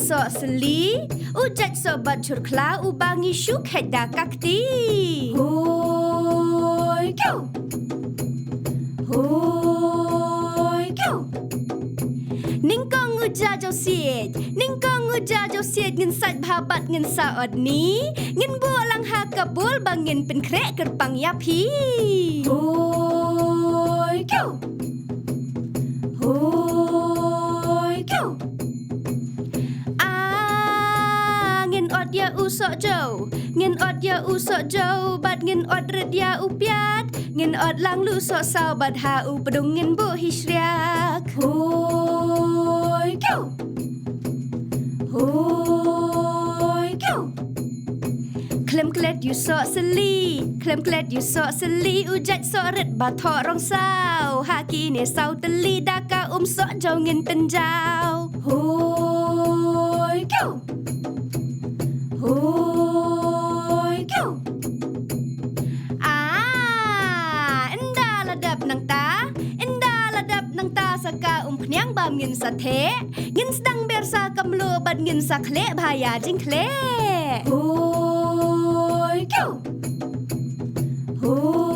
so seli, ujat so bat Jhur khlaw ubangi shu kheda kakti. Hoi kyo. Hoi kyo. Ningkong uja jo siet, ningkong uja jo siet ngin sat bhabat ngin sa od ni, ngin bu lang ha kabul bangin pen krek kerpang yapi. Hoi kyo. Hoi kyo. Ngin od ya usok jo, ngin od ya usok jo, bat ngin od red ya upiat, ngin od lang lu sok sao bat ha u pedung ngin bu hisriak. Hoi kyo. Hoi kyo. Klem klet you sok seli, klem klet you sok seli, ujat sok red bat thok rong sao, haki ne sao teli daka sok jo ngin penjau. Hoi kyo. Hoi kyo. Indah ladap nang ta, indah ladap nang ta saka phnyang bam ngin sa the, ngin sedang bersa kamlu bat ngin sa khleh bhaya jing khleh. Hoi kyo. Hoi